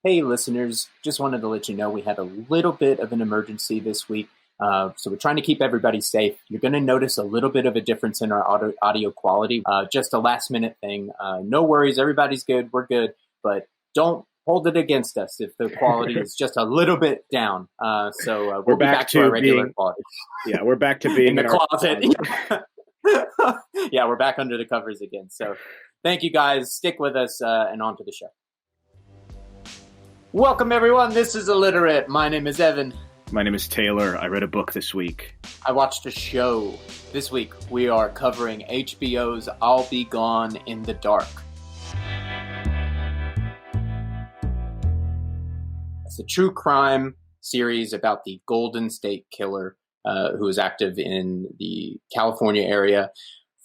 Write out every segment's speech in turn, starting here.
Hey, listeners, just wanted to let you know we had a little bit of an emergency this week. So we're trying to keep everybody safe. You're going to notice a little bit of a difference in our audio quality, just a last minute thing. No worries, everybody's good, we're good, but don't hold it against us if the quality is just a little bit down. So we'll be back to our regular quality. Yeah, we're back to being in the closet. Yeah, we're back under the covers again. So thank you guys. Stick with us and on to the show. Welcome, everyone. This is Illiterate. My name is Evan. My name is Taylor. I read a book this week. I watched a show. This week, we are covering HBO's I'll Be Gone in the Dark. It's a true crime series about the Golden State Killer, who was active in the California area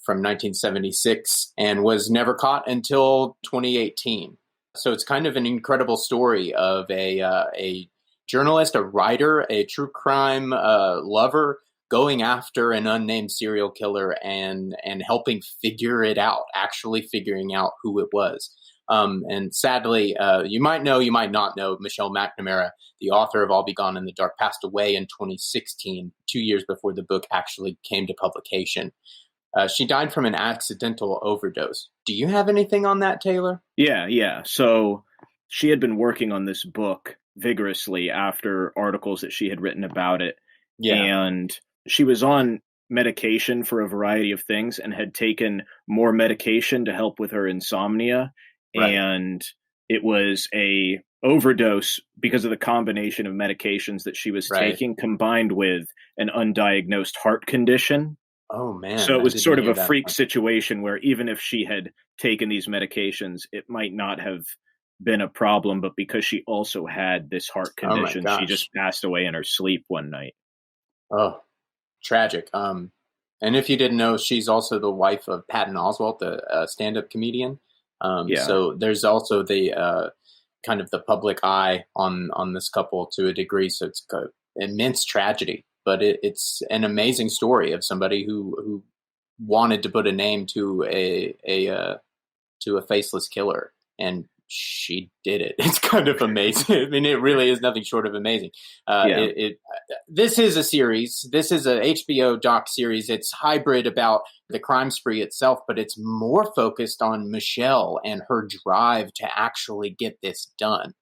from 1976 and was never caught until 2018. So it's kind of an incredible story of a journalist, a writer, a true crime lover going after an unnamed serial killer and helping figure it out, actually figuring out who it was. And sadly, you might know, you might not know, Michelle McNamara, the author of I'll Be Gone in the Dark, passed away in 2016, 2 years before the book actually came to publication. She died from an accidental overdose. Do you have anything on that, Taylor? Yeah. So she had been working on this book vigorously after articles that she had written about it. Yeah. And she was on medication for a variety of things and had taken more medication to help with her insomnia. Right. And it was a overdose because of the combination of medications that she was taking combined with an undiagnosed heart condition. Oh, man. So it was sort of a freak situation where even if she had taken these medications, it might not have been a problem. But because she also had this heart condition, she just passed away in her sleep one night. Oh, tragic. And if you didn't know, she's also the wife of Patton Oswalt, the stand-up comedian. So there's also the kind of the public eye on this couple to a degree. So it's immense tragedy. But it's an amazing story of somebody who wanted to put a name to a faceless killer, and she did it. It's kind of amazing. I mean, it really is nothing short of amazing. This is a series. This is a HBO doc series. It's hybrid about the crime spree itself, but it's more focused on Michelle and her drive to actually get this done.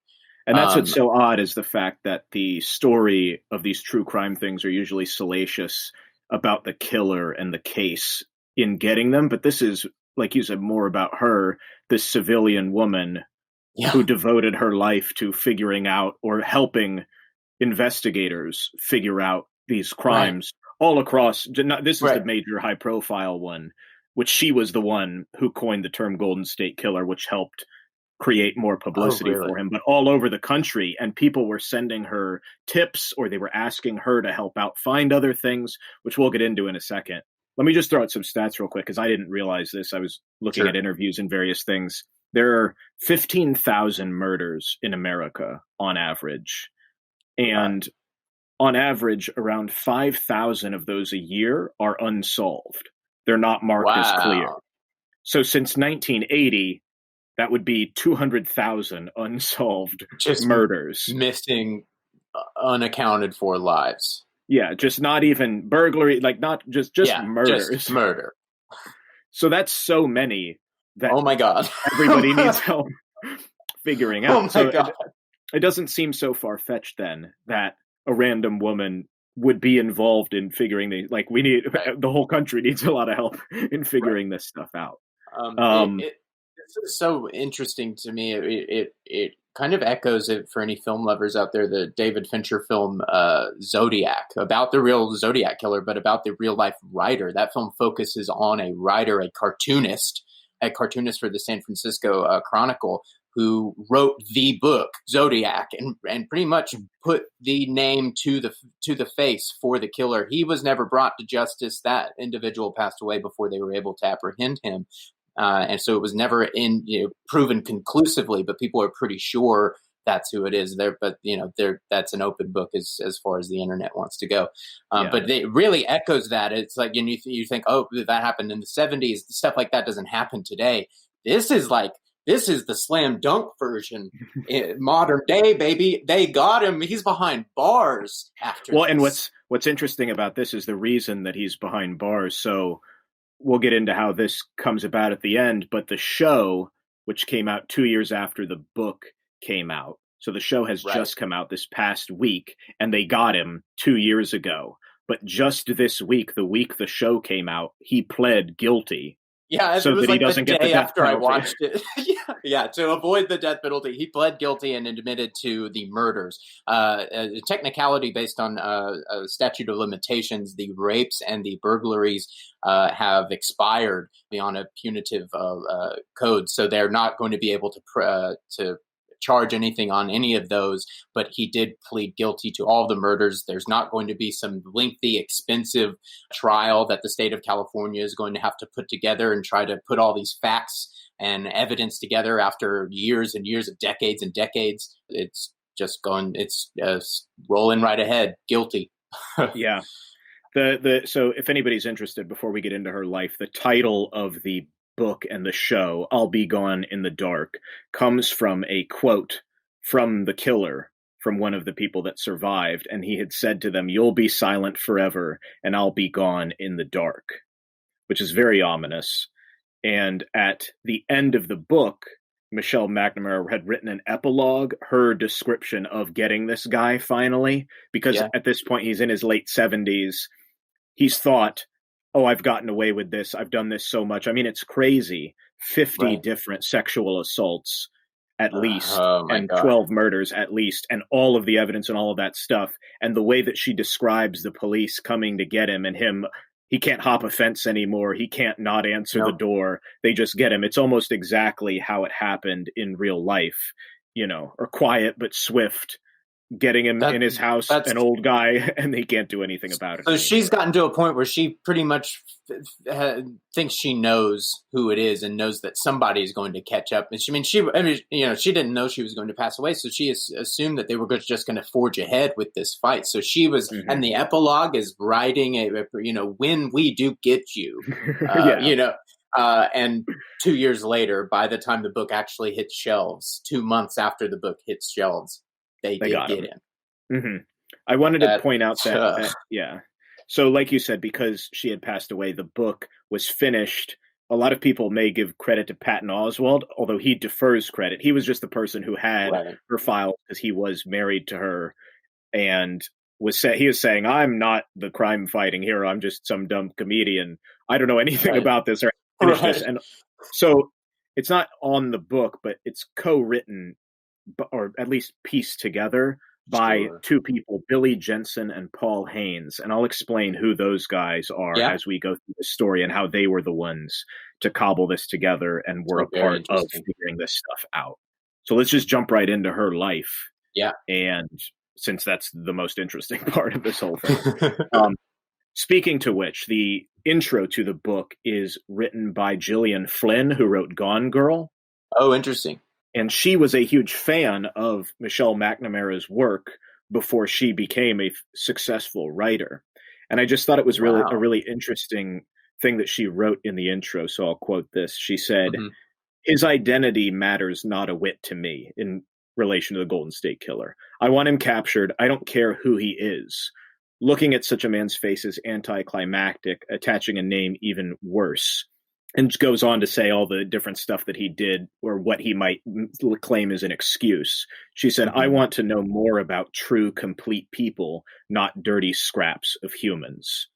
And that's what's so odd is the fact that the story of these true crime things are usually salacious about the killer and the case in getting them. But this is, like you said, more about her, this civilian woman who devoted her life to figuring out or helping investigators figure out these crimes all across. This is the major high profile one, which she was the one who coined the term Golden State Killer, which helped create more publicity for him, but all over the country. And people were sending her tips or they were asking her to help out find other things, which we'll get into in a second. Let me just throw out some stats real quick because I didn't realize this. I was looking at interviews and various things. There are 15,000 murders in America on average. And on average, around 5,000 of those a year are unsolved. They're not marked as clear. So since 1980, that would be 200,000 unsolved murders. Missing, unaccounted for lives. Yeah, just not even burglary, like not just murders. Just murder. So that's so many that oh my God. Everybody needs help figuring out. Oh my God. It doesn't seem so far-fetched then that a random woman would be involved in figuring the whole country needs a lot of help in figuring this stuff out. This is so interesting to me. It kind of echoes it for any film lovers out there, the David Fincher film Zodiac, about the real Zodiac killer, but about the real life writer. That film focuses on a writer, a cartoonist for the San Francisco Chronicle, who wrote the book Zodiac and pretty much put the name to the face for the killer. He was never brought to justice. That individual passed away before they were able to apprehend him. And so it was never proven conclusively, but people are pretty sure that's who it is there. But, that's an open book as far as the internet wants to go. But it really echoes that. It's like, you think, oh, that happened in the 70s. Stuff like that doesn't happen today. This is like This is the slam dunk version. In modern day, baby. They got him. He's behind bars after Well, this. and what's interesting about this is the reason that he's behind bars. So we'll get into how this comes about at the end, but the show, which came out 2 years after the book came out. So the show has just come out this past week, and they got him 2 years ago. But just this week, the week the show came out, he pled guilty. Yeah, so it was that like he doesn't the get the day death after I penalty. watched it. yeah, to avoid the death penalty, he pled guilty and admitted to the murders. A technicality based on a statute of limitations, the rapes and the burglaries have expired beyond a punitive code, so they're not going to be able to charge anything on any of those, but he did plead guilty to all the murders. There's not going to be some lengthy, expensive trial that the state of California is going to have to put together and try to put all these facts and evidence together after years and years of decades and decades. It's just rolling right ahead. Guilty. Yeah. So if anybody's interested, before we get into her life, the title of the book and the show, I'll Be Gone in the Dark, comes from a quote from the killer, from one of the people that survived, and he had said to them, "You'll be silent forever, and I'll be gone in the dark," which is very ominous. And at the end of the book, Michelle McNamara had written an epilogue, her description of getting this guy finally, because at this point he's in his late 70s. He's thought, oh, I've gotten away with this. I've done this so much. I mean, it's crazy. 50 different sexual assaults at least, and 12 murders at least, and all of the evidence and all of that stuff. And the way that she describes the police coming to get him, and him, he can't hop a fence anymore. He can't not answer the door. They just get him. It's almost exactly how it happened in real life, or quiet but swift. Getting him in his house, an old guy, and they can't do anything about it. So she's gotten to a point where she pretty much thinks she knows who it is and knows that somebody is going to catch up. And she didn't know she was going to pass away, so she assumed that they were just going to forge ahead with this fight. So she was, and the epilogue is writing when we do get you, and 2 years later, by the time the book actually hits shelves, 2 months after the book hits shelves, they did get him. Mm-hmm. I wanted to point out that, So like you said, because she had passed away, the book was finished. A lot of people may give credit to Patton Oswalt, although he defers credit. He was just the person who had her file because he was married to her, and he was saying, I'm not the crime-fighting hero. I'm just some dumb comedian. I don't know anything about this or finish this. And so it's not on the book, but it's co-written, or at least pieced together by two people, Billy Jensen and Paul Haynes. And I'll explain who those guys are as we go through the story and how they were the ones to cobble this together and were a part of figuring this stuff out. So let's just jump right into her life. Yeah. And since that's the most interesting part of this whole thing. Speaking to which, the intro to the book is written by Gillian Flynn, who wrote Gone Girl. Oh, interesting. And she was a huge fan of Michelle McNamara's work before she became a successful writer. And I just thought it was really a really interesting thing that she wrote in the intro. So I'll quote this. She said, "His identity matters not a whit to me in relation to the Golden State Killer. I want him captured. I don't care who he is. Looking at such a man's face is anticlimactic, attaching a name even worse." And goes on to say all the different stuff that he did or what he might claim as an excuse. She said, I want to know more about true, complete people, not dirty scraps of humans.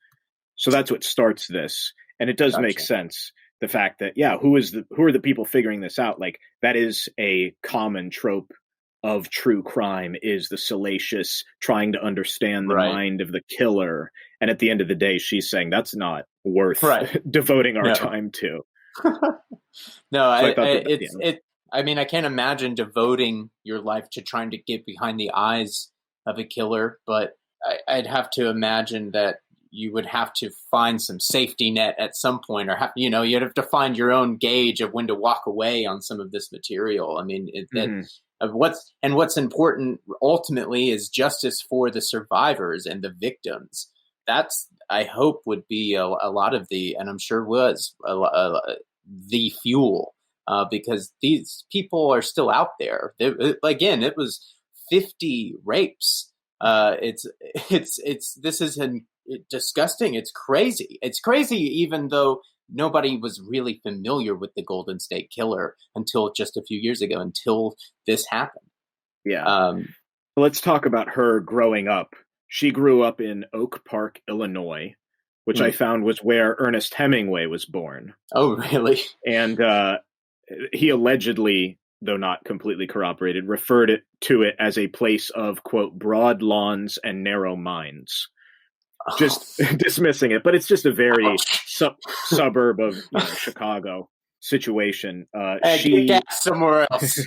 So that's what starts this. And it does make sense. The fact that, who are the people figuring this out? Like, that is a common trope of true crime, is the salacious trying to understand the mind of the killer. And at the end of the day, she's saying that's not worth devoting our time to. No, I mean, I can't imagine devoting your life to trying to get behind the eyes of a killer, but I'd have to imagine that you would have to find some safety net at some point, or you'd have to find your own gauge of when to walk away on some of this material. I mean, what's important ultimately is justice for the survivors and the victims. That's, I hope, would be a lot of the, and I'm sure was the fuel because these people are still out there. Again, it was 50 rapes. This is disgusting. It's crazy. It's crazy, even though nobody was really familiar with the Golden State Killer until just a few years ago, until this happened. Yeah. Let's talk about her growing up. She grew up in Oak Park, Illinois, which I found was where Ernest Hemingway was born. Oh, really? And he allegedly, though not completely corroborated, referred to it as a place of, quote, broad lawns and narrow minds. Just dismissing it, but it's just a very suburb of Chicago situation. She get somewhere else.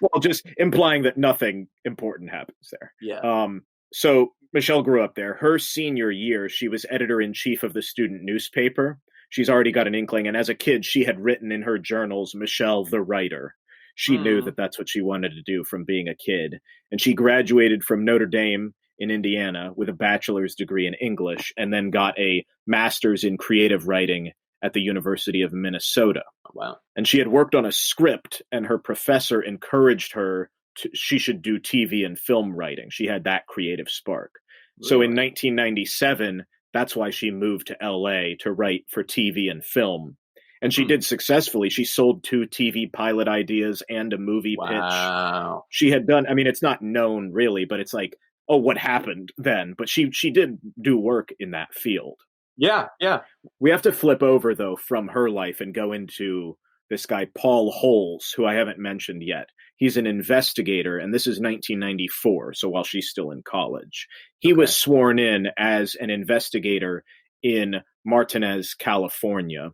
Well, just implying that nothing important happens there. Yeah. So Michelle grew up there. Her senior year, she was editor-in-chief of the student newspaper. She's already got an inkling, and as a kid, she had written in her journals, Michelle the writer. She knew that that's what she wanted to do from being a kid. And she graduated from Notre Dame in Indiana with a bachelor's degree in English, and then got a master's in creative writing at the University of Minnesota. Oh, wow. And she had worked on a script, and her professor encouraged her she should do TV and film writing. She had that creative spark. Really? So in 1997, that's why she moved to LA to write for TV and film. And she did successfully. She sold 2 TV pilot ideas and a movie pitch. She had done, I mean, it's not known really, but it's like, oh, what happened then? But she did do work in that field. Yeah, yeah. We have to flip over, though, from her life and go into this guy, Paul Holes, who I haven't mentioned yet. He's an investigator, and this is 1994, so while she's still in college. He was sworn in as an investigator in Martinez, California.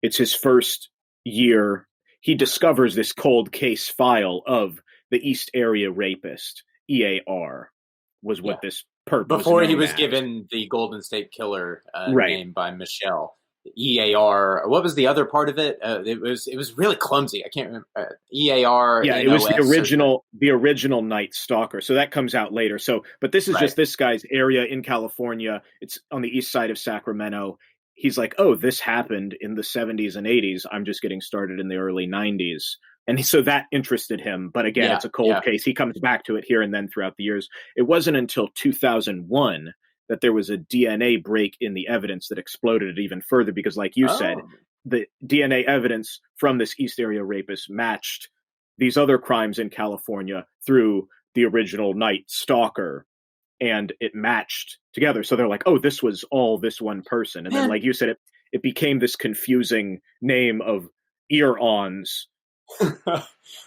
It's his first year. He discovers this cold case file of the East Area Rapist, EAR, was what this perp was before he was as. given the Golden State Killer name by Michelle. EAR. What was the other part of it? It was really clumsy. I can't remember. EAR. Yeah, it was the original Night Stalker. So that comes out later. So, but this is just this guy's area in California. It's on the east side of Sacramento. He's like, oh, this happened in the 70s and 80s. I'm just getting started in the early 90s. And so that interested him. But again, it's a cold case. He comes back to it here and then throughout the years. It wasn't until 2001 that there was a DNA break in the evidence that exploded it even further, because like you said, the DNA evidence from this East Area rapist matched these other crimes in California through the original Night Stalker, and it matched together. So they're like, oh, this was all this one person. And then, like you said, it became this confusing name of ear-ons.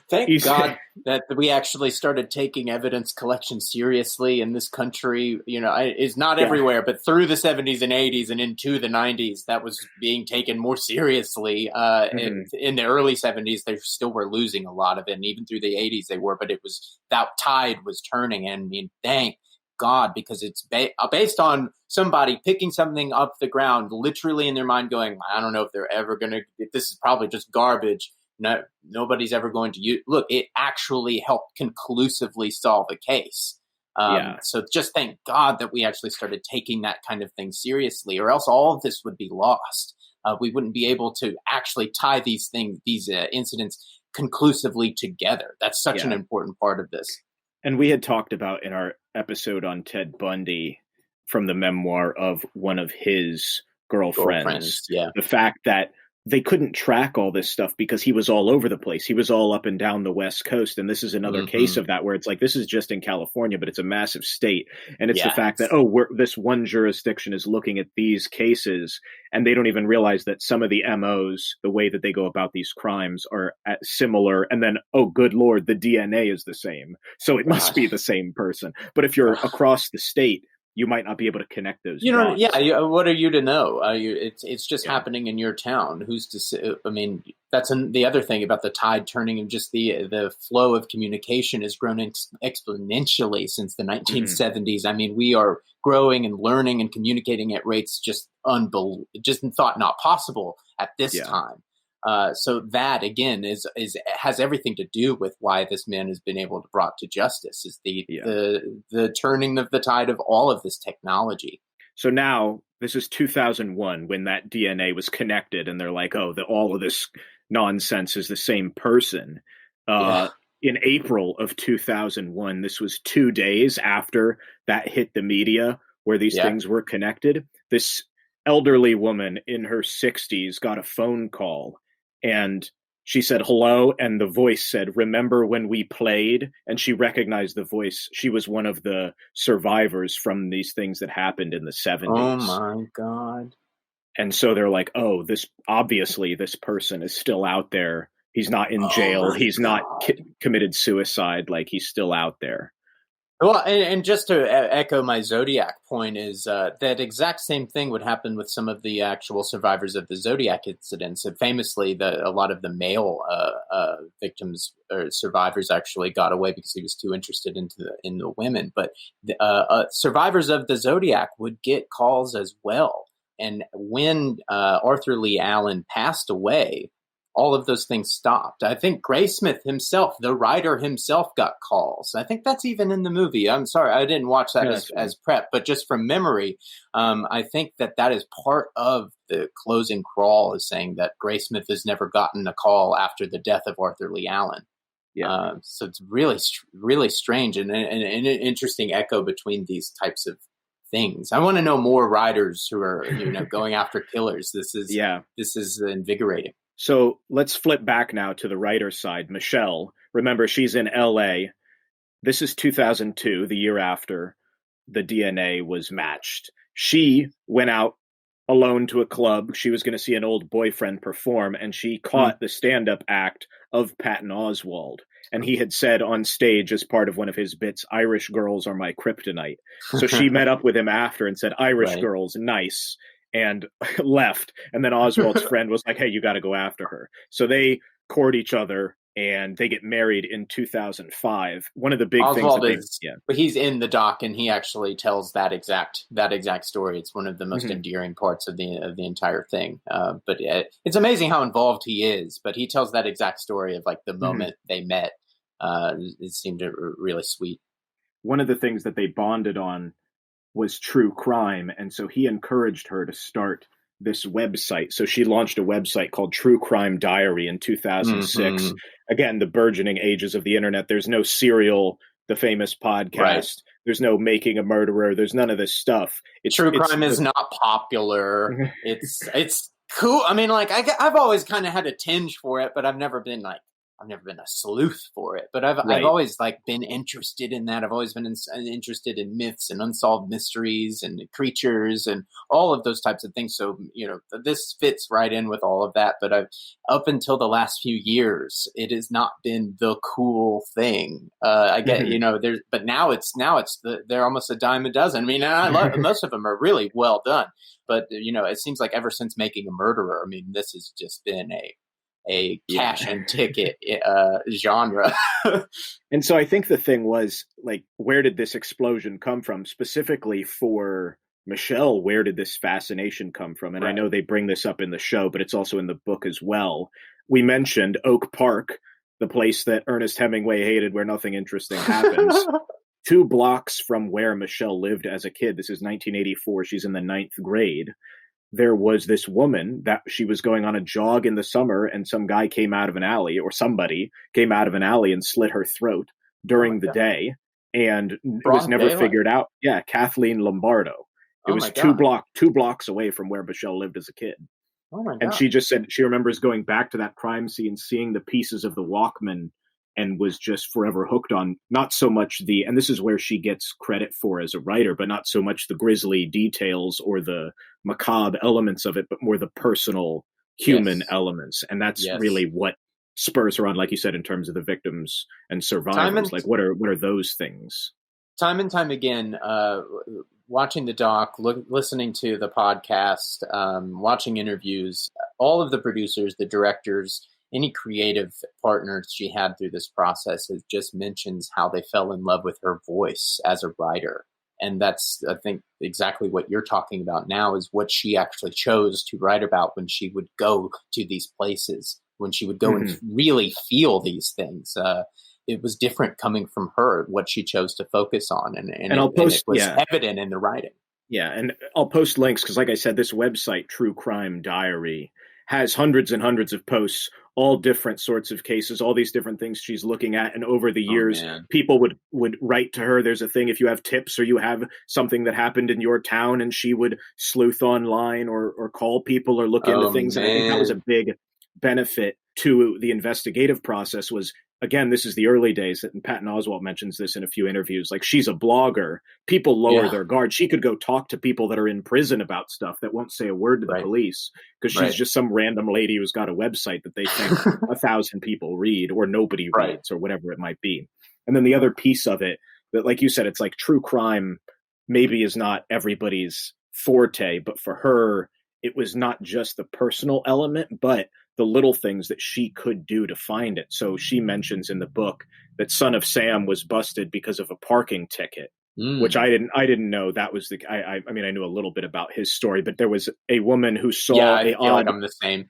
Thank God that we actually started taking evidence collection seriously in this country. You know, it's not everywhere, but through the 70s and 80s and into the 90s, that was being taken more seriously. In the early 70s, they still were losing a lot of it. And even through the 80s, they were. But it was that tide was turning. And I mean, thank God, because it's based on somebody picking something up the ground, literally in their mind going, I don't know if they're ever going to, this is probably just garbage. No, nobody's ever going to use. Look, it actually helped conclusively solve a case. So just thank God that we actually started taking that kind of thing seriously, or else all of this would be lost. We wouldn't be able to actually tie these incidents conclusively together. That's such an important part of this. And we had talked about in our episode on Ted Bundy, from the memoir of one of his girlfriends, the fact that they couldn't track all this stuff because he was all over the place. He was all up and down the West Coast. And this is another case of that, where it's like, this is just in California, but it's a massive state. And it's the fact that, this one jurisdiction is looking at these cases, and they don't even realize that some of the MOs, the way that they go about these crimes, are similar. And then, oh, good Lord, the DNA is the same. So it must be the same person. But if you're across the state, you might not be able to connect those. You know, what are you to know? It's just happening in your town. Who's to say? I mean, that's the other thing about the tide turning, and just the flow of communication has grown exponentially since the 1970s. I mean, we are growing and learning and communicating at rates just thought not possible at this time. So that again has everything to do with why this man has been able to brought to justice, is the turning of the tide of all of this technology. So now this is 2001 when that DNA was connected, and they're like, oh, all of this nonsense is the same person. Yeah. In April of 2001, this was 2 days after that hit the media where these Yeah. things were connected. This elderly woman in her 60s got a phone call, and she said hello, and the voice said, "Remember when we played?" And she recognized the voice. She was one of the survivors from these things that happened in the Oh 70s. my God. And so they're like, oh, this person is still out there. He's not in Oh jail. my He's not God. committed suicide. Like, he's still out there. Well, and just to echo my Zodiac point is that exact same thing would happen with some of the actual survivors of the Zodiac incidents. And famously, a lot of the male victims or survivors actually got away because he was too interested in the women. But survivors of the Zodiac would get calls as well. And when Arthur Lee Allen passed away, all of those things stopped. I think Graysmith himself, the writer himself, got calls. I think that's even in the movie. I'm sorry, I didn't watch that as prep, but just from memory, I think that is part of the closing crawl, is saying that Graysmith has never gotten a call after the death of Arthur Lee Allen. Yeah. So it's really, really strange and an interesting echo between these types of things. I want to know more writers who are going after killers. This is invigorating. So let's flip back now to the writer's side. Michelle, remember, she's in LA. This is 2002, the year after the DNA was matched. She went out alone to a club. She was going to see an old boyfriend perform, and she caught the stand-up act of Patton Oswalt. And he had said on stage, as part of one of his bits, "Irish girls are my kryptonite." So she met up with him after and said, "Irish girls, nice," and left. And then Oswald's friend was like, "Hey, you got to go after her." So they court each other, and they get married in 2005. One of the big Oswald things but he's in the doc, and he actually tells that exact story. It's one of the most endearing parts of the entire thing. But it's amazing how involved he is. But he tells that exact story of like the moment they met. It seemed really sweet. One of the things that they bonded on was true crime, and so he encouraged her to start this website. So she launched a website called True Crime Diary in 2006. Again, the burgeoning ages of the internet. There's no Serial, the famous podcast. Right. There's no Making a Murderer. There's none of this stuff. True crime is not popular. It's cool. I mean, like I've always kind of had a tinge for it, but I've never been a sleuth for it, but I've always like been interested in that. I've always been interested in myths and unsolved mysteries and creatures and all of those types of things. So, this fits right in with all of that. But up until the last few years, it has not been the cool thing. I get, but now they're almost a dime a dozen. I mean, I love most of them are really well done, but it seems like ever since Making a Murderer, I mean, this has just been a cash and ticket genre. And so I think the thing was, like, where did this explosion come from? Specifically for Michelle, where did this fascination come from? And I know they bring this up in the show, but it's also in the book as well. We mentioned Oak Park, the place that Ernest Hemingway hated, where nothing interesting happens. 2 blocks from where Michelle lived as a kid. This is 1984. She's in the 9th grade. There was this woman that she was going on a jog in the summer, and some guy came out of an alley, or somebody came out of an alley and slit her throat during the day, and it was never figured out. Yeah, Kathleen Lombardo. It was 2 blocks away from where Michelle lived as a kid. Oh my God. And she just said she remembers going back to that crime scene, seeing the pieces of the Walkman, and was just forever hooked on not so much and this is where she gets credit for as a writer, but not so much the grisly details or the macabre elements of it, but more the personal human elements. And that's really what spurs her on, like you said, in terms of the victims and survivors. Like, what are those things? Time and time again, watching the doc, listening to the podcast, watching interviews, all of the producers, the directors, any creative partners she had through this process, it just mentions how they fell in love with her voice as a writer. And that's, I think, exactly what you're talking about now, is what she actually chose to write about when she would go to these places, when she would go and really feel these things. It was different coming from her, what she chose to focus on. And it was evident in the writing. Yeah, and I'll post links because, like I said, this website, True Crime Diary, has hundreds and hundreds of posts, all different sorts of cases, all these different things she's looking at. And over the years, people would write to her. There's a thing, if you have tips or you have something that happened in your town, and she would sleuth online or call people or look into things. And I think that was a big benefit to the investigative process was, again, this is the early days, and Patton Oswalt mentions this in a few interviews. Like, she's a blogger. People lower their guard. She could go talk to people that are in prison about stuff that won't say a word to the police because she's just some random lady who's got a website that they think 1,000 people read or nobody reads or whatever it might be. And then the other piece of it that, like you said, it's like true crime maybe is not everybody's forte, but for her, it was not just the personal element, but the little things that she could do to find it. So she mentions in the book that Son of Sam was busted because of a parking ticket, which I didn't know that was the, I mean, I knew a little bit about his story, but there was a woman who saw I feel like I'm the same.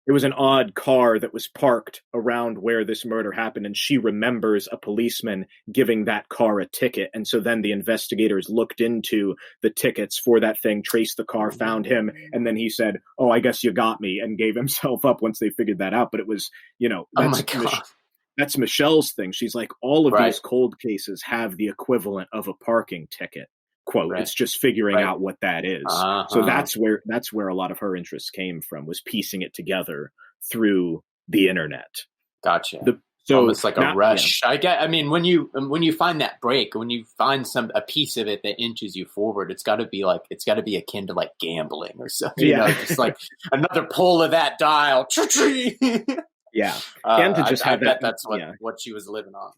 It was an odd car that was parked around where this murder happened, and she remembers a policeman giving that car a ticket. And so then the investigators looked into the tickets for that thing, traced the car, found him, and then he said, "Oh, I guess you got me," and gave himself up once they figured that out. But it was, that's Michelle's thing. She's like, all of these cold cases have the equivalent of a parking ticket. Quote, it's just figuring out what that is. So that's where a lot of her interest came from, was piecing it together through the internet. Gotcha. So almost like a rush. I mean, when you find that break, when you find a piece of it that inches you forward, it's got to be akin to like gambling or something. Just like another pull of that dial. Yeah, and to just have that. That's what she was living on.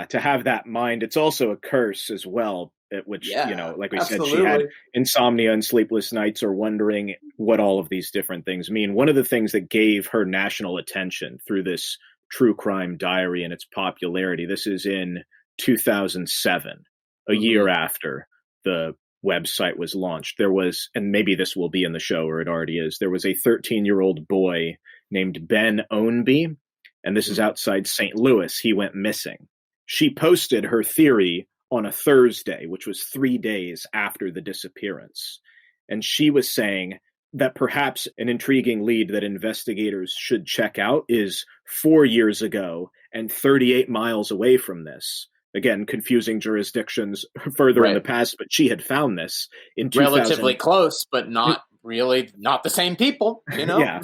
To have that mind. It's also a curse as well. Which, like we said, she had insomnia and sleepless nights, or wondering what all of these different things mean. One of the things that gave her national attention through this true crime diary and its popularity, this is in 2007, a year after the website was launched. There was, and maybe this will be in the show, or it already is, there was a 13-year-old boy named Ben Ownby, and this is outside St. Louis. He went missing. She posted her theory on a Thursday, which was 3 days after the disappearance. And she was saying that perhaps an intriguing lead that investigators should check out is 4 years ago and 38 miles away from this. Again, confusing jurisdictions further in the past, but she had found this in 2000. Relatively close, but not really, not the same people, Yeah.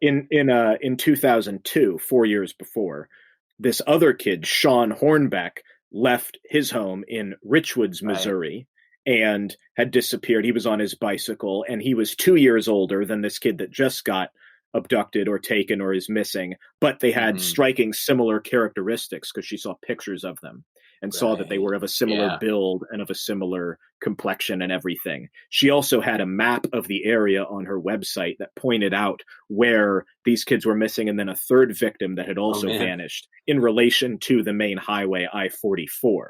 In 2002, 4 years before, this other kid, Sean Hornbeck, left his home in Richwoods, Missouri, and had disappeared. He was on his bicycle, and he was 2 years older than this kid that just got abducted or taken or is missing. But they had striking similar characteristics because she saw pictures of them and saw that they were of a similar build and of a similar complexion and everything. She also had a map of the area on her website that pointed out where these kids were missing, and then a third victim that had also vanished in relation to the main highway, I-44.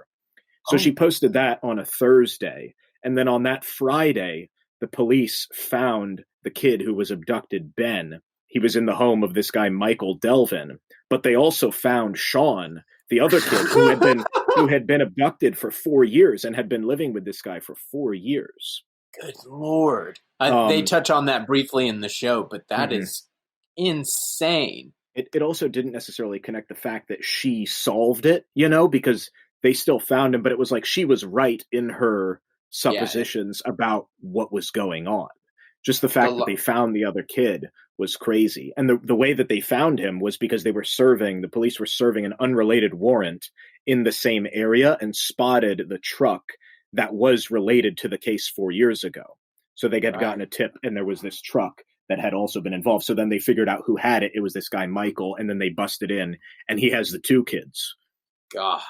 So she posted that on a Thursday, and then on that Friday, the police found the kid who was abducted, Ben. He was in the home of this guy, Michael Delvin, but they also found Sean, the other kid who had been abducted for 4 years and had been living with this guy for 4 years. Good Lord. They touch on that briefly in the show, but that is insane. It also didn't necessarily connect the fact that she solved it, because they still found him, but it was like she was right in her suppositions about what was going on. Just the fact that they found the other kid was crazy. And the way that they found him was because the police were serving an unrelated warrant in the same area and spotted the truck that was related to the case 4 years ago. So they had gotten a tip, and there was this truck that had also been involved. So then they figured out who had it. It was this guy, Michael, and then they busted in, and he has the two kids. God.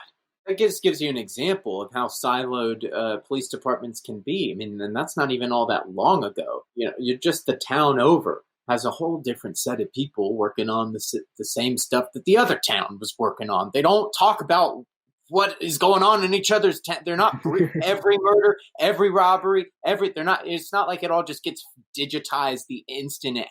That gives you an example of how siloed police departments can be. I mean, and that's not even all that long ago. You're just the town over has a whole different set of people working on the same stuff that the other town was working on. They don't talk about what is going on in each other's town. They're not every murder, every robbery, they're not. It's not like it all just gets digitized the instant it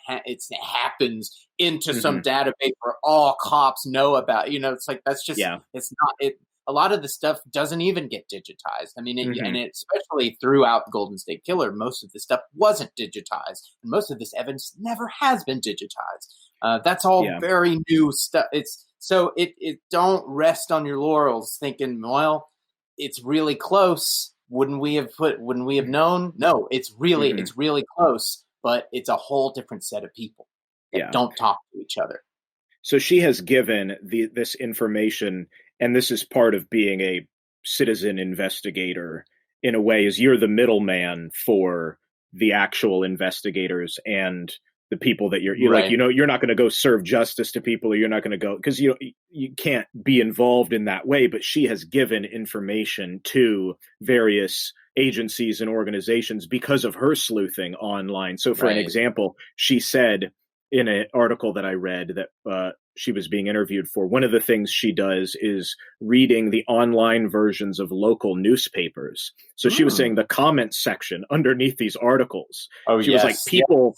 happens into some database where all cops know about. It's like that's just it's not it. a lot of the stuff doesn't even get digitized. I mean, and especially throughout Golden State Killer, most of the stuff wasn't digitized, and most of this evidence never has been digitized. That's all very new stuff. It don't rest on your laurels thinking, well, it's really close. Wouldn't we have known? No, it's really close, but it's a whole different set of people that don't talk to each other. So she has given this information, and this is part of being a citizen investigator in a way, is you're the middleman for the actual investigators and the people that you're like, you're not going to go serve justice to people, or you're not going to go, because you can't be involved in that way. But she has given information to various agencies and organizations because of her sleuthing online. So for an example, she said in an article that I read that she was being interviewed for, one of the things she does is reading the online versions of local newspapers. So she was saying the comments section underneath these articles. She was like, people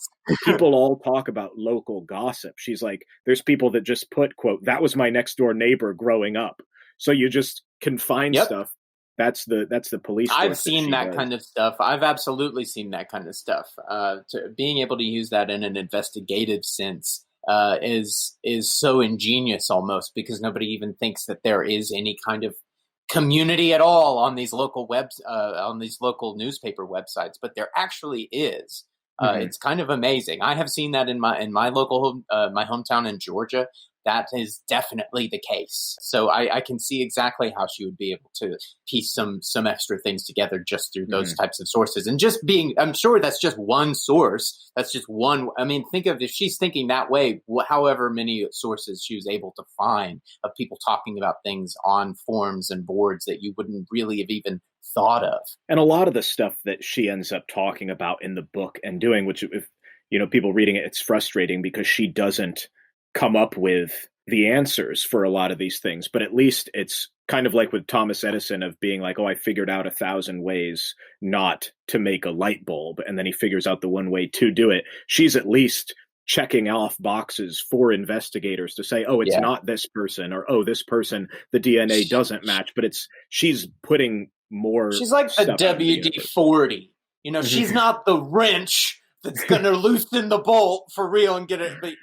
all talk about local gossip. She's like, there's people that just put, quote, "That was my next door neighbor growing up." So you just can find stuff. That's the police. I've seen that kind of stuff. I've absolutely seen that kind of stuff. Being able to use that in an investigative sense is so ingenious almost, because nobody even thinks that there is any kind of community at all on these local on these local newspaper websites, but there actually is. It's kind of amazing. I have seen that in my local my hometown in Georgia. That is definitely the case. So I can see exactly how she would be able to piece some extra things together just through those types of sources. And just I'm sure that's just one source. That's just one. I mean, think of if she's thinking that way, however many sources she was able to find of people talking about things on forums and boards that you wouldn't really have even thought of. And a lot of the stuff that she ends up talking about in the book and doing, which if people reading it, it's frustrating because she doesn't come up with the answers for a lot of these things, but at least it's kind of like with Thomas Edison of being like, oh, I figured out 1,000 ways not to make a light bulb, and then he figures out the one way to do it. She's at least checking off boxes for investigators to say, oh, it's not this person, or oh, this person, the DNA doesn't match, but she's putting more. She's like the WD-40. She's not the wrench that's going to loosen the bolt for real and get it. But,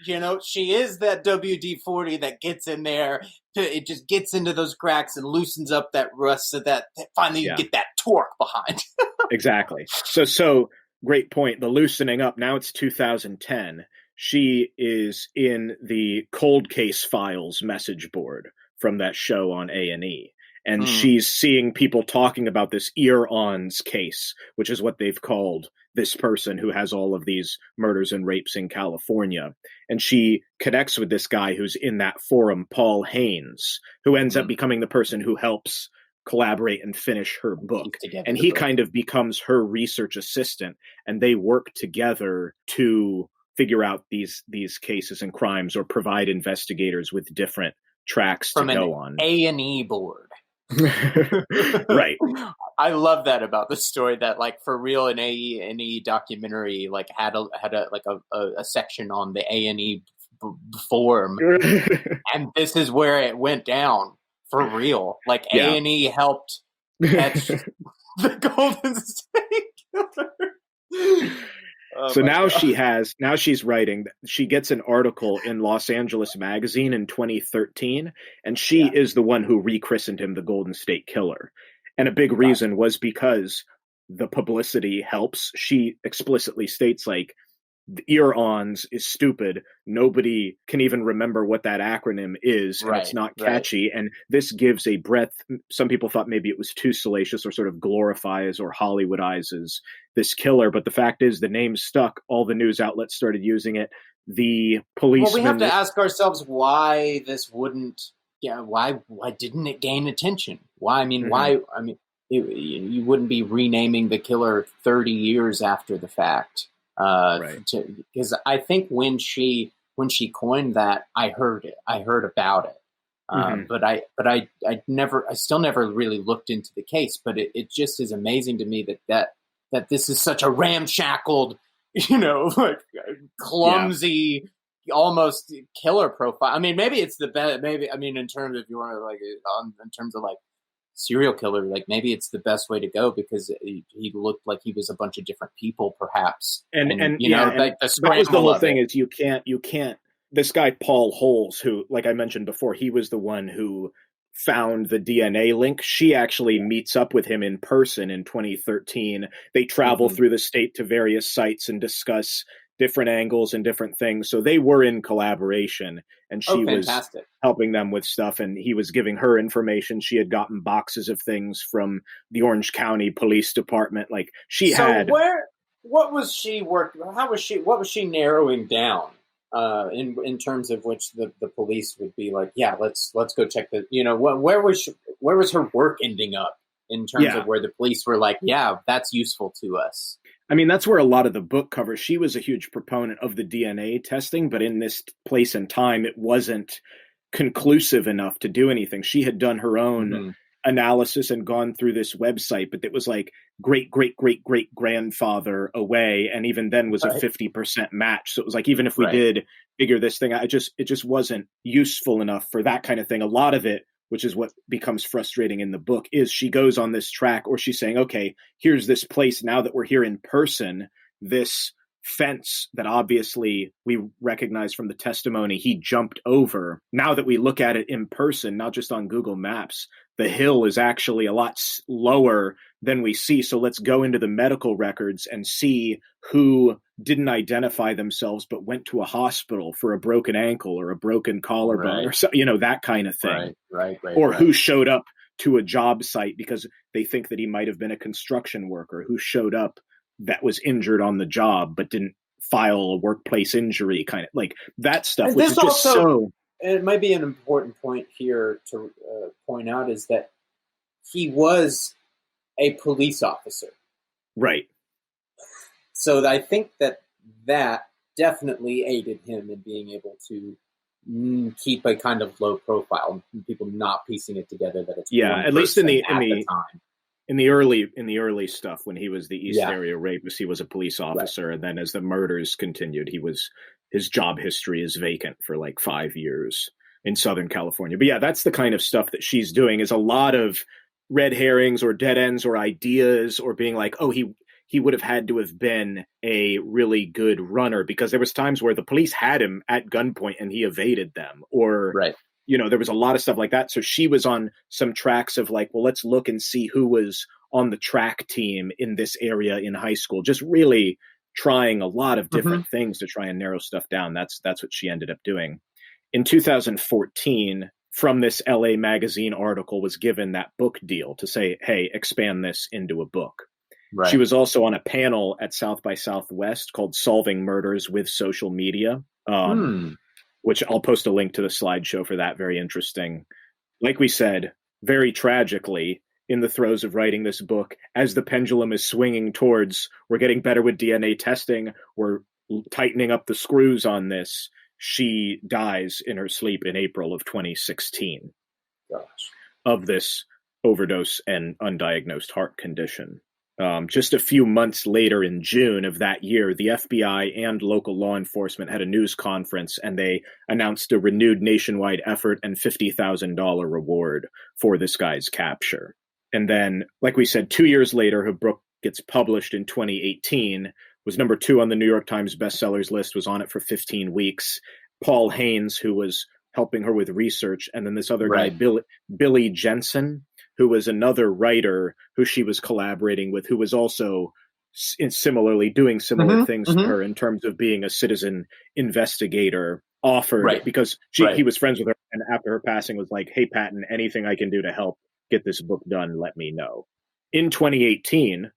she is that WD-40 that gets in there. It just gets into those cracks and loosens up that rust so that finally you get that torque behind. Exactly. So great point. The loosening up. Now it's 2010. She is in the cold case files message board from that show on A&E. And she's seeing people talking about this ear-ons case, which is what they've called this person who has all of these murders and rapes in California. And she connects with this guy who's in that forum, Paul Haynes, who ends up becoming the person who helps collaborate and finish her book. And he kind of becomes her research assistant, and they work together to figure out these cases and crimes, or provide investigators with different tracks to go on. A&E board. Right. I love that about the story, that like for real an A&E documentary like had a section on the A&E forum, and this is where it went down for real. Like A&E helped catch the Golden State Killer. So now she's writing. She gets an article in Los Angeles Magazine in 2013, and she is the one who rechristened him the Golden State Killer. And a big reason was because the publicity helps. She explicitly states, like, the ear-ons is stupid. Nobody can even remember what that acronym is, and it's not catchy. And this gives a breadth. Some people thought maybe it was too salacious or sort of glorifies or Hollywoodizes this killer. But the fact is, the name stuck. All the news outlets started using it. The policeman. Well, we have to ask ourselves why this wouldn't. Yeah, why didn't it gain attention? Why? I mean, why? I mean, you wouldn't be renaming the killer 30 years after the fact. Because I think when she coined that, I heard about it. But I still never really looked into the case. But it just is amazing to me that this is such a ramshackled, like clumsy, almost killer profile. I mean, maybe it's the best. Maybe, I mean, in terms of, if you want to in terms of like serial killer, like maybe it's the best way to go because he looked like he was a bunch of different people, perhaps. And like the that was the whole thing it. is you can't. This guy Paul Holes, who, like I mentioned before, he was the one who found the DNA link. She actually meets up with him in person in 2013. They travel through the state to various sites and discuss different angles and different things. So they were in collaboration, and she was helping them with stuff, and he was giving her information. She had gotten boxes of things from the Orange County Police Department. Like what was she working? What was she narrowing down? In terms of which the police would be like, yeah, let's go check the, where was her work ending up in terms of where the police were like, yeah, that's useful to us. I mean, that's where a lot of the book covers. She was a huge proponent of the DNA testing, but in this place and time, it wasn't conclusive enough to do anything. She had done her own analysis and gone through this website, but it was like great grandfather away, and even then was a 50% match. So it was like, even if we did figure this thing out, it just wasn't useful enough for that kind of thing. A lot of it, which is what becomes frustrating in the book, is she goes on this track, or she's saying, okay, here's this place, now that we're here in person, this fence that obviously we recognize from the testimony he jumped over. Now that we look at it in person, not just on Google Maps, the hill is actually a lot lower than we see. So let's go into the medical records and see who didn't identify themselves but went to a hospital for a broken ankle or a broken collarbone or so, that kind of thing. Who showed up to a job site because they think that he might have been a construction worker who showed up that was injured on the job but didn't file a workplace injury, kind of like that stuff. And which is just so. It might be an important point here to point out is that he was a police officer. Right. So I think that definitely aided him in being able to keep a kind of low profile, and people not piecing it together that it's at least in the time. In the early stuff, when he was the East Area rapist, he was a police officer, and then as the murders continued, his job history is vacant for like 5 years in Southern California. But that's the kind of stuff that she's doing, is a lot of red herrings or dead ends or ideas, or being like, oh, he would have had to have been a really good runner, because there was times where the police had him at gunpoint and he evaded them, or there was a lot of stuff like that. So she was on some tracks of like, well, let's look and see who was on the track team in this area in high school. Just really trying a lot of different things to try and narrow stuff down. That's what she ended up doing. In 2014, from this LA Magazine article, was given that book deal to say, hey, expand this into a book. Right. She was also on a panel at South by Southwest called Solving Murders with Social Media. Which I'll post a link to the slideshow for that. Very interesting. Like we said, very tragically, in the throes of writing this book, as the pendulum is swinging towards, we're getting better with DNA testing, we're tightening up the screws on this, she dies in her sleep in April of 2016 of this overdose and undiagnosed heart condition. Just a few months later, in June of that year, the FBI and local law enforcement had a news conference, and they announced a renewed nationwide effort and $50,000 reward for this guy's capture. And then, like we said, 2 years later, her book gets published in 2018, was number 2 on the New York Times bestsellers list, was on it for 15 weeks. Paul Haynes, who was helping her with research, and then this other guy, Billy Jensen, who was another writer who she was collaborating with, who was also similarly doing similar things to her in terms of being a citizen investigator, offered because he was friends with her, and after her passing was like, hey, Patton, anything I can do to help get this book done, let me know. In 2018,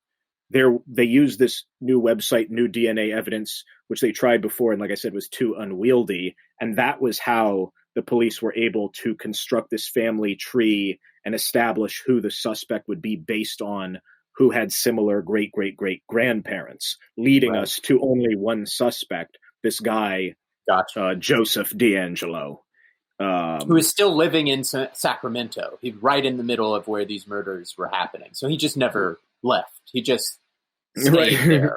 they used this new website, new DNA evidence, which they tried before, and like I said, was too unwieldy, and that was how the police were able to construct this family tree and establish who the suspect would be based on who had similar great-great-great-grandparents, leading us to only one suspect, this guy, Joseph D'Angelo. Who is still living in Sacramento. He's right in the middle of where these murders were happening. So he just never left. He just stayed there.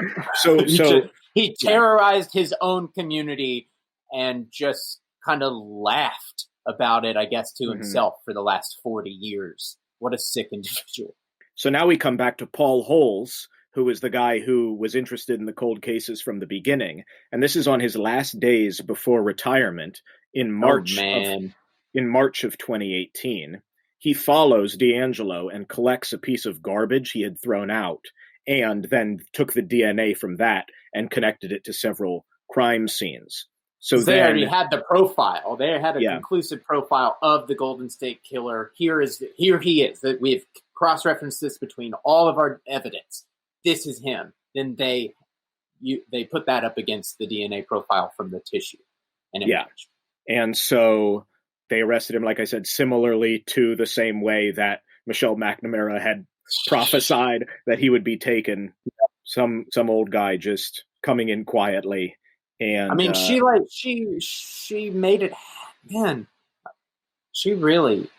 He terrorized his own community and just kind of laughed about it, I guess, to himself for the last 40 years. What a sick individual. So now we come back to Paul Holes, who was the guy who was interested in the cold cases from the beginning. And this is on his last days before retirement in March of 2018. He follows D'Angelo and collects a piece of garbage he had thrown out, and then took the DNA from that and connected it to several crime scenes. So they already had the profile. They had a conclusive profile of the Golden State Killer. Here he is. That we've cross-referenced this between all of our evidence. This is him. Then they put that up against the DNA profile from the tissue, and it matched. And so they arrested him, like I said, similarly to the same way that Michelle McNamara had prophesied that he would be taken. Some old guy just coming in quietly. And I mean, she made it, man. She really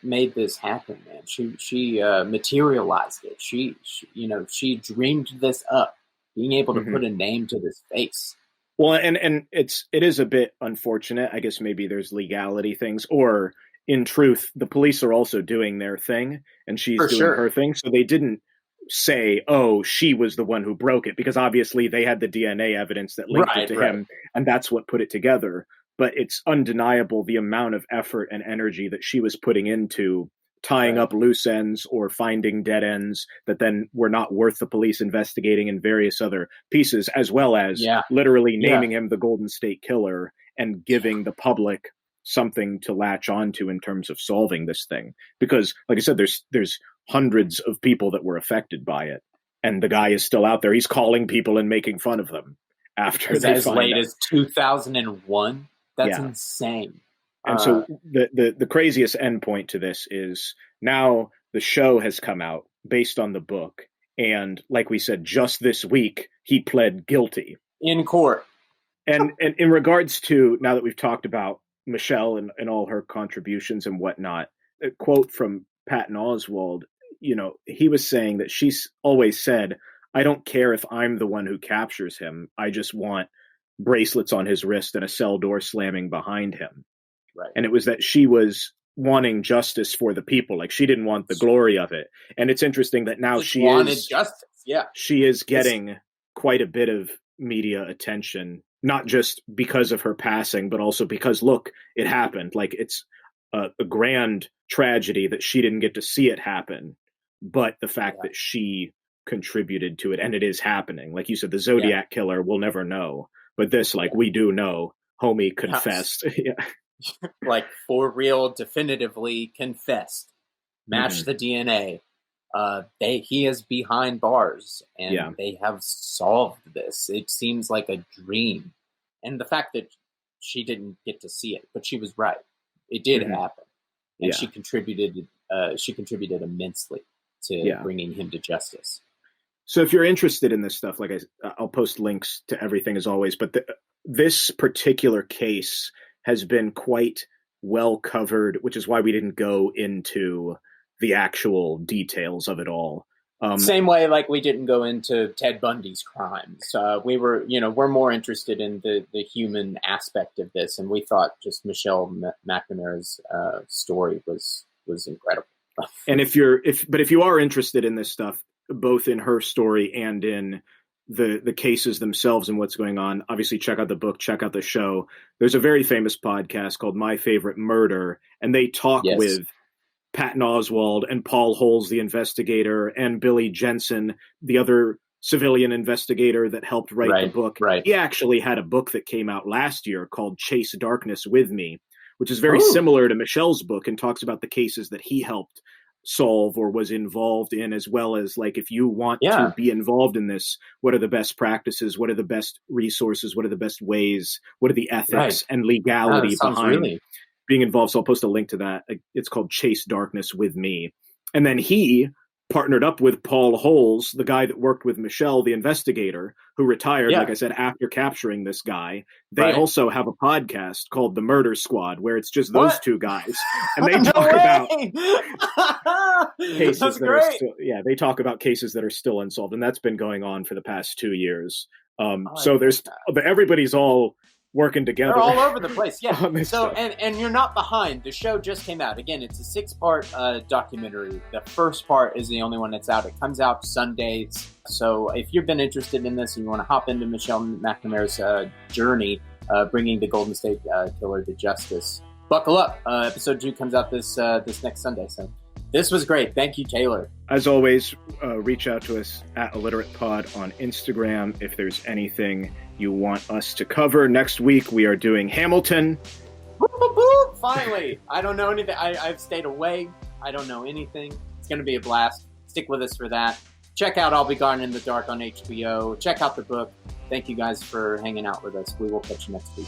made this happen, man. She materialized it. She dreamed this up, being able to put a name to this face. Well, and it is a bit unfortunate. I guess maybe there's legality things, or in truth, the police are also doing their thing, and she's doing her thing. So they didn't say, oh, she was the one who broke it, because obviously they had the DNA evidence that linked it to him, and that's what put it together. But it's undeniable the amount of effort and energy that she was putting into tying up loose ends or finding dead ends that then were not worth the police investigating, and various other pieces, as well as literally naming him the Golden State Killer and giving the public something to latch onto in terms of solving this thing. Because, like I said, there's hundreds of people that were affected by it, and the guy is still out there. He's calling people and making fun of them after as late as 2001. That's insane. And so the craziest endpoint to this is now the show has come out based on the book, and like we said, just this week he pled guilty in court. And in regards to, now that we've talked about Michelle and all her contributions and whatnot, a quote from Patton Oswalt, he was saying that she's always said, I don't care if I'm the one who captures him. I just want bracelets on his wrist and a cell door slamming behind him. Right. And it was that she was wanting justice for the people. Like, she didn't want the glory of it. And it's interesting that now she wanted justice. Yeah. She is getting quite a bit of media attention, not just because of her passing, but also because, look, it happened. Like, it's a grand tragedy that she didn't get to see it happen, but the fact that she contributed to it, and it is happening. Like you said, the Zodiac killer, we'll never know. But this, we do know, homie confessed. Like, for real, definitively confessed. Matched the DNA. He is behind bars, and they have solved this. It seems like a dream. And the fact that she didn't get to see it, but she was right. It did happen. And she contributed immensely to bringing him to justice. So if you're interested in this stuff, I'll post links to everything as always, but this particular case has been quite well covered, which is why we didn't go into the actual details of it all. Same way, like we didn't go into Ted Bundy's crimes. We're more interested in the human aspect of this, and we thought just Michelle McNamara's story was incredible. And if you are interested in this stuff, both in her story and in the cases themselves and what's going on, obviously check out the book, check out the show. There's a very famous podcast called My Favorite Murder, and they talk with Patton Oswalt and Paul Holes, the investigator, and Billy Jensen, the other civilian investigator that helped write the book. Right. He actually had a book that came out last year called Chase Darkness With Me, which is very similar to Michelle's book, and talks about the cases that he helped solve or was involved in, as well as, if you want to be involved in this, what are the best practices, what are the best resources, what are the best ways, what are the ethics and legality behind being involved. So I'll post a link to that. It's called Chase Darkness With Me. And then he partnered up with Paul Holes, the guy that worked with Michelle, the investigator, who retired, like I said, after capturing this guy. They also have a podcast called The Murder Squad, where it's just those two guys. And they talk about cases that are still, they talk about cases that are still unsolved. And that's been going on for the past 2 years. So everybody's all working together. They're all over the place. Yeah. So, stuff. and you're not behind. The show just came out. Again, it's a 6-part documentary. The first part is the only one that's out. It comes out Sundays. So if you've been interested in this and you want to hop into Michelle McNamara's journey, bringing the Golden State Killer to justice, buckle up. Episode 2 comes out this next Sunday. So this was great. Thank you, Taylor. As always, reach out to us at illiteratepod on Instagram if there's anything you want us to cover. Next week, we are doing Hamilton. Boop, boop, boop. Finally. I don't know anything. I've stayed away. I don't know anything. It's going to be a blast. Stick with us for that. Check out I'll Be Gone in the Dark on HBO. Check out the book. Thank you guys for hanging out with us. We will catch you next week.